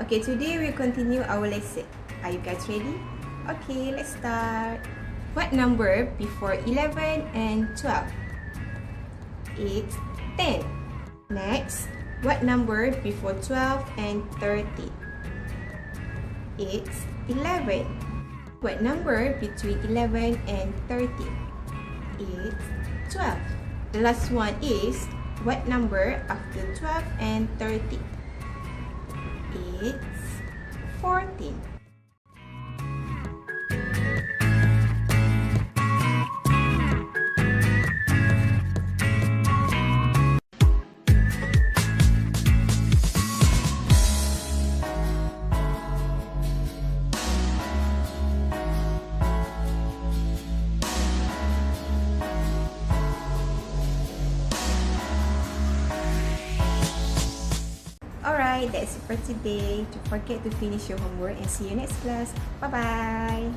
Okay, today we'll continue our lesson. Are you guys ready? Okay, let's start. What number before 11 and 12? It's 10. Next, what number before 12 and 13? It's 11. What number between 11 and 13? It's 12. The last one is, what number after 12 and 13? It's 14. Alright, that's it for today. Don't forget to finish your homework and see you next class. Bye-bye.